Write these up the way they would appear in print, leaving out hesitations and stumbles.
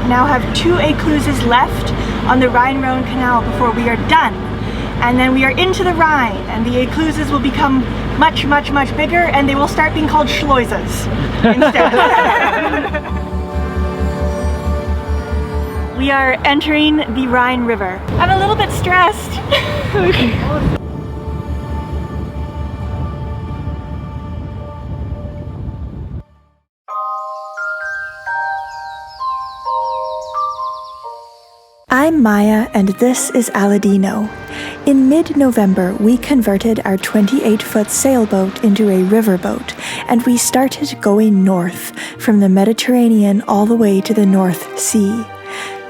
now have 2 écluses left on the Rhine-Rhone Canal before we are done. And then we are into the Rhine, and the écluses will become much, much, much bigger, and they will start being called Schleusers instead. We are entering the Rhine River. I'm a little bit stressed. I'm Maya, and this is Aladino. In mid-November, we converted our 28-foot sailboat into a riverboat, and we started going north, from the Mediterranean all the way to the North Sea.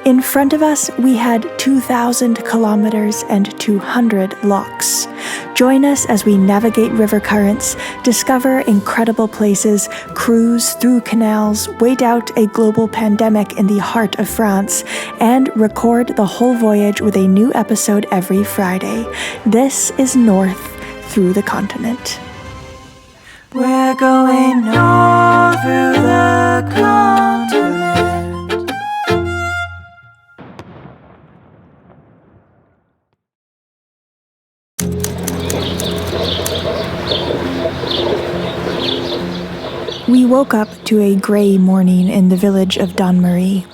In front of us, we had 2,000 kilometers and 200 locks. Join us as we navigate river currents, discover incredible places, cruise through canals, wait out a global pandemic in the heart of France, and record the whole voyage with a new episode every Friday. This is North Through the Continent. We're going north through the continent. We woke up to a grey morning in the village of Donmarie.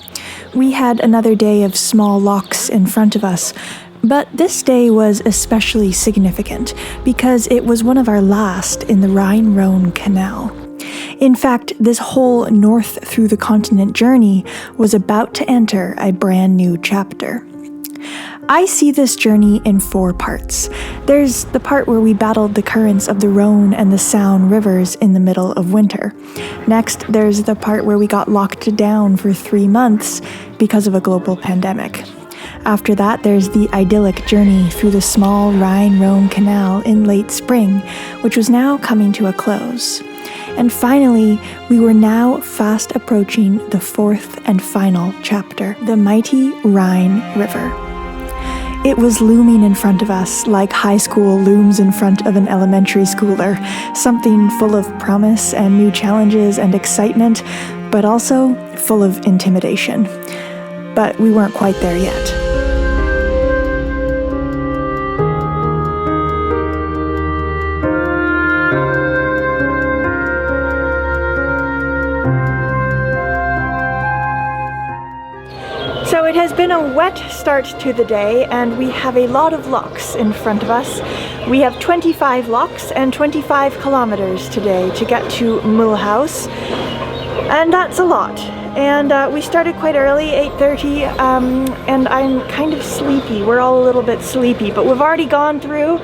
We had another day of small locks in front of us, but this day was especially significant because it was one of our last in the Rhine-Rhone Canal. In fact, this whole north through the continent journey was about to enter a brand new chapter. I see this journey in 4 parts. There's the part where we battled the currents of the Rhone and the Saône rivers in the middle of winter. Next, there's the part where we got locked down for 3 months because of a global pandemic. After that, there's the idyllic journey through the small Rhine-Rhone Canal in late spring, which was now coming to a close. And finally, we were now fast approaching the 4th and final chapter, the mighty Rhine River. It was looming in front of us like high school looms in front of an elementary schooler, something full of promise and new challenges and excitement, but also full of intimidation. But we weren't quite there yet. So it has been a wet start to the day, and we have a lot of locks in front of us. We have 25 locks and 25 kilometers today to get to Mulhouse, and that's a lot. And we started quite early, 8:30, and I'm kind of sleepy. We're all a little bit sleepy, but we've already gone through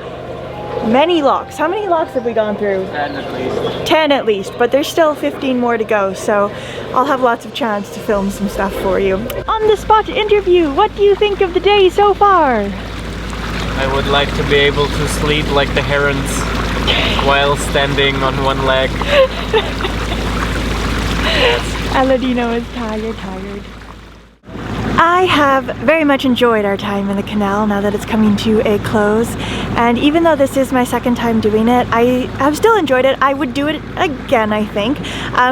many locks. How many locks have we gone through? 10 at least. 10 at least, but there's still 15 more to go, so I'll have lots of chance to film some stuff for you. On the spot interview, what do you think of the day so far? I would like to be able to sleep like the herons while standing on one leg. Yes. Aladino is tired. I have very much enjoyed our time in the canal now that it's coming to a close, and even though this is my second time doing it, I have still enjoyed it. I would do it again, I think,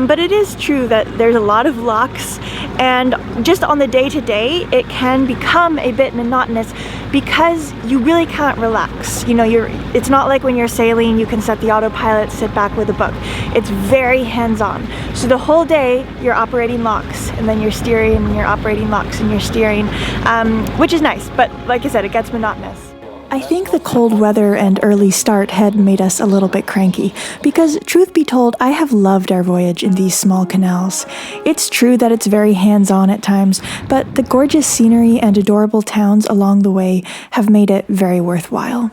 but it is true that there's a lot of locks, and just on the day-to-day it can become a bit monotonous because you really can't relax. You know, it's not like when you're sailing you can set the autopilot, sit back with a book. It's very hands-on. So the whole day you're operating locks, and then you're steering, and you're operating locks, and you're steering, which is nice, but like I said, it gets monotonous. I think the cold weather and early start had made us a little bit cranky, because truth be told, I have loved our voyage in these small canals. It's true that it's very hands-on at times, but the gorgeous scenery and adorable towns along the way have made it very worthwhile.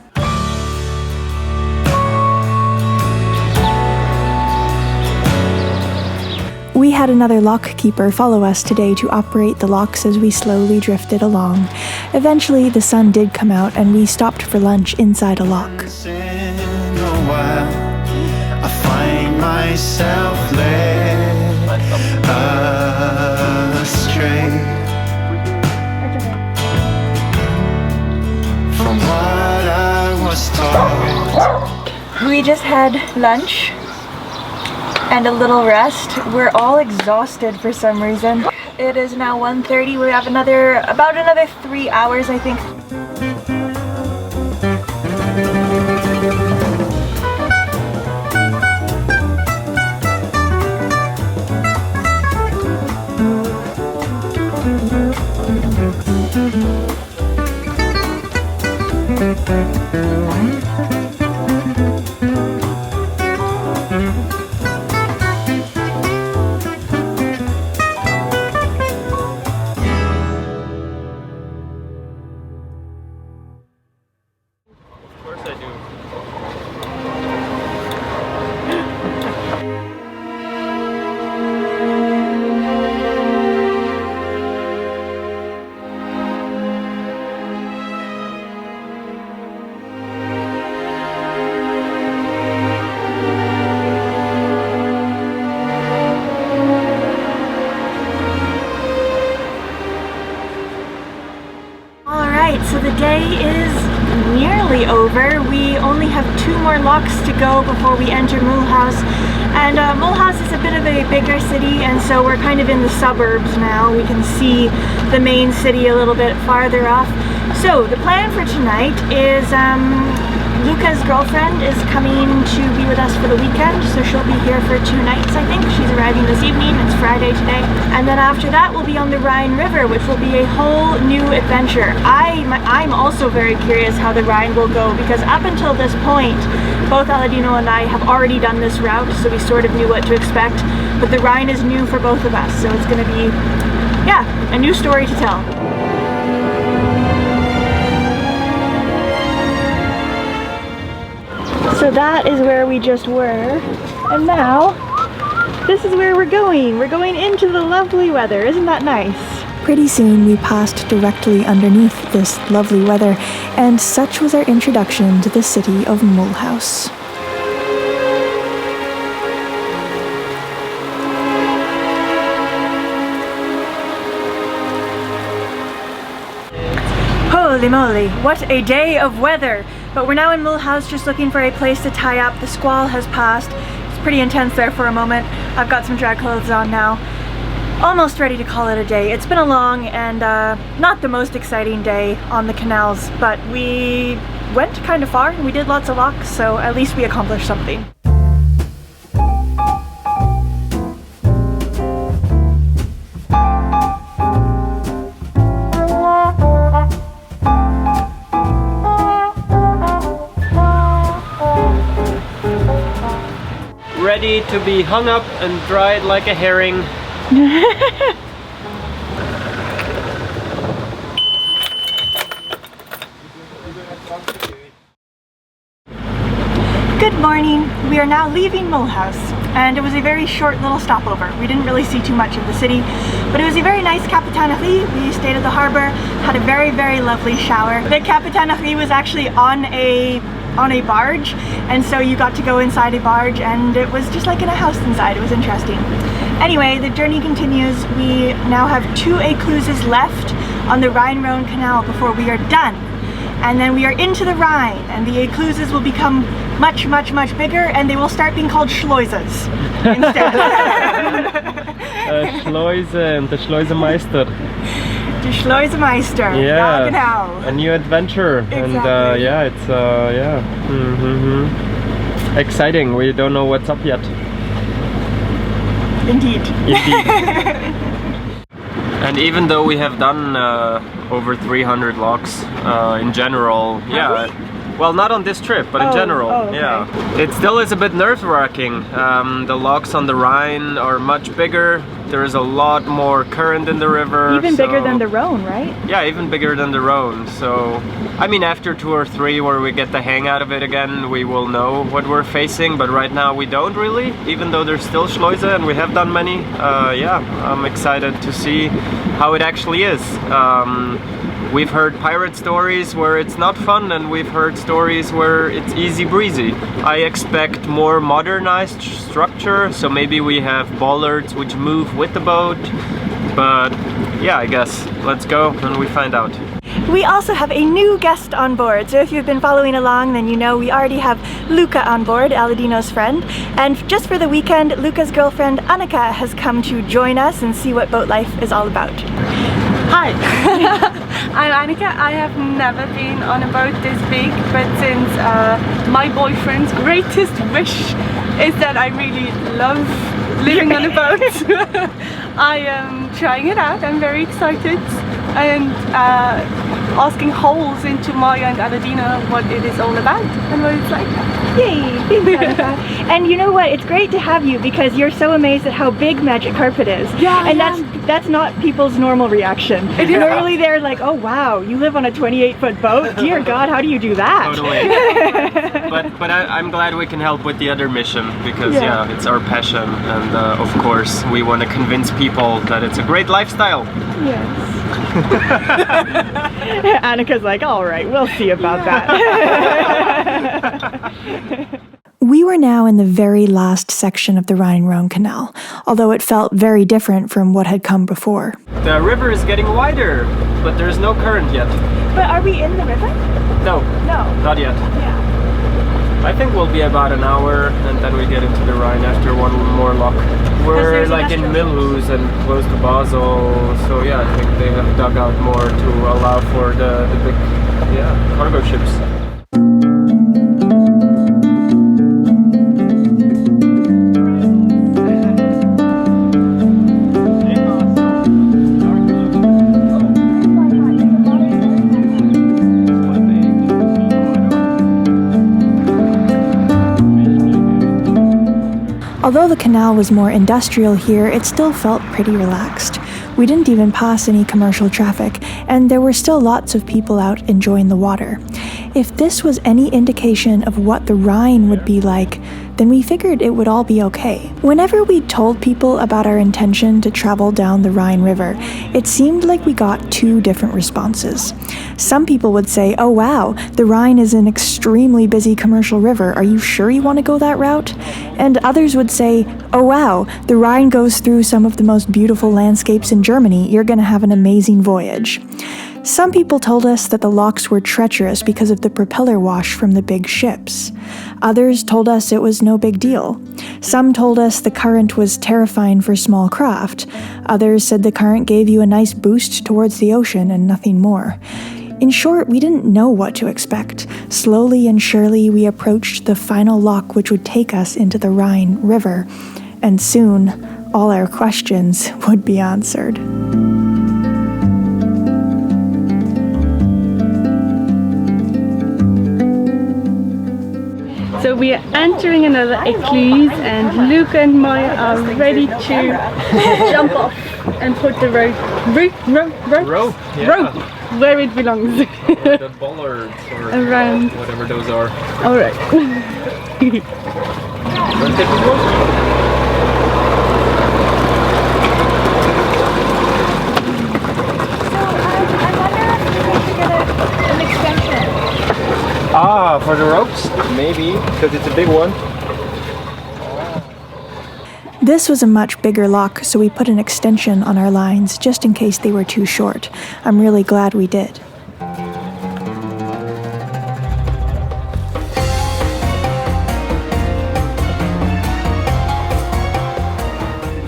We had another lock keeper follow us today to operate the locks as we slowly drifted along. Eventually, the sun did come out and we stopped for lunch inside a lock. I find myself led astray from what I was taught. We just had lunch and a little rest. We're all exhausted for some reason. It is now 1:30. We have about another 3 hours, I think. So the day is nearly over. We only have 2 more locks to go before we enter Mulhouse. And Mulhouse is a bit of a bigger city, and so we're kind of in the suburbs now. We can see the main city a little bit farther off. So the plan for tonight is Luca's girlfriend is coming to be with us for the weekend, so she'll be here for 2 nights, I think. She's arriving this evening. It's Friday today. And then after that, we'll be on the Rhine River, which will be a whole new adventure. I'm also very curious how the Rhine will go, because up until this point, both Aladino and I have already done this route, so we sort of knew what to expect. But the Rhine is new for both of us, so it's going to be, yeah, a new story to tell. So that is where we just were, and now this is where we're going. We're going into the lovely weather. Isn't that nice? Pretty soon we passed directly underneath this lovely weather, and such was our introduction to the city of Mulhouse. Holy moly, what a day of weather! But we're now in Mulhouse just looking for a place to tie up. The squall has passed. It's pretty intense there for a moment. I've got some dry clothes on now. Almost ready to call it a day. It's been a long and not the most exciting day on the canals, but we went kind of far and we did lots of walks, so at least we accomplished something. Ready to be hung up and dried like a herring. Good morning. We are now leaving Mulhouse, and it was a very short little stopover. We didn't really see too much of the city, but it was a very nice capitanerie. We stayed at the harbor, had a very, very lovely shower. The capitanerie was actually on a barge, and so you got to go inside a barge, and it was just like in a house inside. It was interesting. Anyway, the journey continues. We now have 2 écluses left on the Rhine-Rhone Canal before we are done. And then we are into the Rhine, and the écluses will become much, much, much bigger, and they will start being called Schleusers instead. Schleuse and the Schleusemeister. The Schleusemeister. Yeah, genau. a new adventure. Exactly. And yeah, it's exciting. We don't know what's up yet. Indeed. And even though we have done over 300 locks in general, yeah. Well, not on this trip, but in general, okay. yeah. It still is a bit nerve-wracking. The locks on the Rhine are much bigger. There is a lot more current in the river. Even bigger than the Rhone, right? Yeah, even bigger than the Rhone. So, I mean, after 2 or 3 where we get the hang out of it again, we will know what we're facing. But right now we don't really, even though there's still Schleuse and we have done many. Yeah, I'm excited to see how it actually is. We've heard pirate stories where it's not fun, and we've heard stories where it's easy breezy. I expect more modernized structure, so maybe we have bollards which move with the boat. But yeah, I guess let's go and we find out. We also have a new guest on board, so if you've been following along, then you know we already have Luca on board, Aladino's friend, and just for the weekend, Luca's girlfriend Annika has come to join us and see what boat life is all about. Hi, I'm Annika. I have never been on a boat this big, but since my boyfriend's greatest wish is that I really love living on a boat, I am trying it out. I'm very excited and asking holes into Maya and Aladina what it is all about and what it's like. Yay! Thanks, Annika. And you know what? It's great to have you because you're so amazed at how big Magic Carpet is. Yeah, and that's not people's normal reaction. Normally they're like, oh wow, you live on a 28-foot boat? Dear God, how do you do that? Totally. but I'm glad we can help with the other mission because yeah it's our passion, and of course we want to convince people that it's a great lifestyle. Yes. Annika's like, all right, we'll see about that. We were now in the very last section of the Rhine Canal, although it felt very different from what had come before. The river is getting wider, but there's no current yet. But are we in the river? No. No. Not yet. Yeah. I think we'll be about an hour and then we get into the Rhine after one more lock. We're like in Mulhouse and close to Basel, so yeah, I think they have dug out more to allow for the big cargo ships. Although the canal was more industrial here, it still felt pretty relaxed. We didn't even pass any commercial traffic, and there were still lots of people out enjoying the water. If this was any indication of what the Rhine would be like, then we figured it would all be okay. Whenever we told people about our intention to travel down the Rhine River, it seemed like we got two different responses. Some people would say, oh wow, the Rhine is an extremely busy commercial river, are you sure you want to go that route? And others would say, oh wow, the Rhine goes through some of the most beautiful landscapes in Germany, you're gonna have an amazing voyage. Some people told us that the locks were treacherous because of the propeller wash from the big ships. Others told us it was no big deal. Some told us the current was terrifying for small craft. Others said the current gave you a nice boost towards the ocean and nothing more. In short, we didn't know what to expect. Slowly and surely we approached the final lock which would take us into the Rhine River, and soon all our questions would be answered. So we are entering another ecluse and Luca and Maya are ready to jump off and put the rope where it belongs. The bollards or around whatever those are. Alright. Ah, for the ropes? Maybe, because it's a big one. This was a much bigger lock, so we put an extension on our lines just in case they were too short. I'm really glad we did.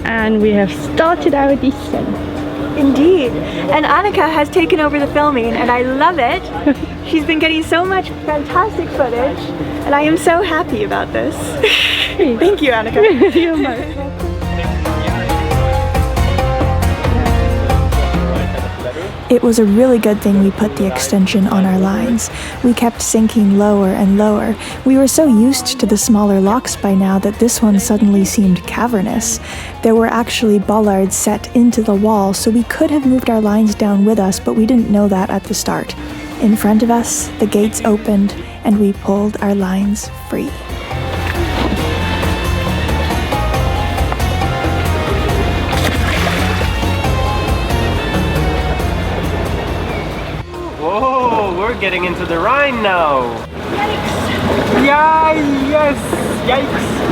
And we have started our descent. Indeed. And Annika has taken over the filming and I love it. She's been getting so much fantastic footage and I am so happy about this. Thank you, Annika. You're most welcome. It was a really good thing we put the extension on our lines. We kept sinking lower and lower. We were so used to the smaller locks by now that this one suddenly seemed cavernous. There were actually bollards set into the wall, so we could have moved our lines down with us, but we didn't know that at the start. In front of us, the gates opened, and we pulled our lines free. Whoa, we're getting into the Rhine now. Yikes! Yeah, yes, yikes.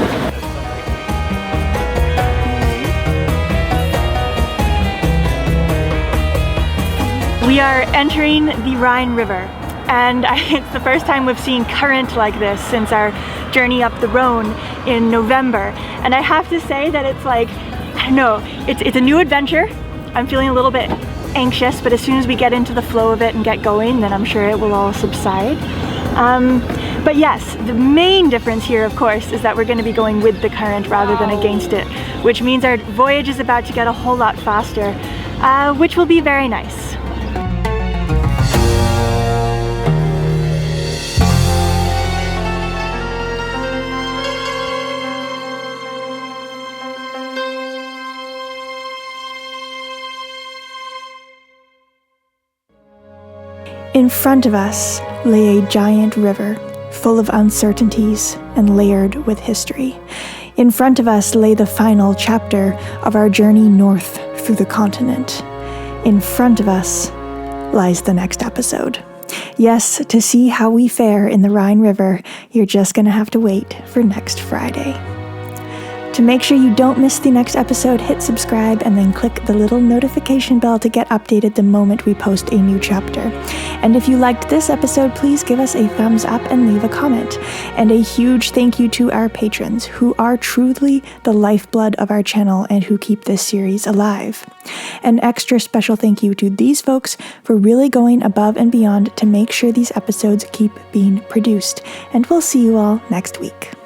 We are entering the Rhine River, and it's the first time we've seen current like this since our journey up the Rhone in November. And I have to say that it's like, I don't know, it's a new adventure. I'm feeling a little bit anxious, but as soon as we get into the flow of it and get going, then I'm sure it will all subside. But yes, the main difference here, of course, is that we're going to be going with the current rather than against it, which means our voyage is about to get a whole lot faster, which will be very nice. In front of us lay a giant river, full of uncertainties and layered with history. In front of us lay the final chapter of our journey north through the continent. In front of us lies the next episode. Yes, to see how we fare in the Rhine River, you're just gonna have to wait for next Friday. To make sure you don't miss the next episode, hit subscribe and then click the little notification bell to get updated the moment we post a new chapter. And if you liked this episode, please give us a thumbs up and leave a comment. And a huge thank you to our patrons, who are truly the lifeblood of our channel and who keep this series alive. An extra special thank you to these folks for really going above and beyond to make sure these episodes keep being produced. And we'll see you all next week.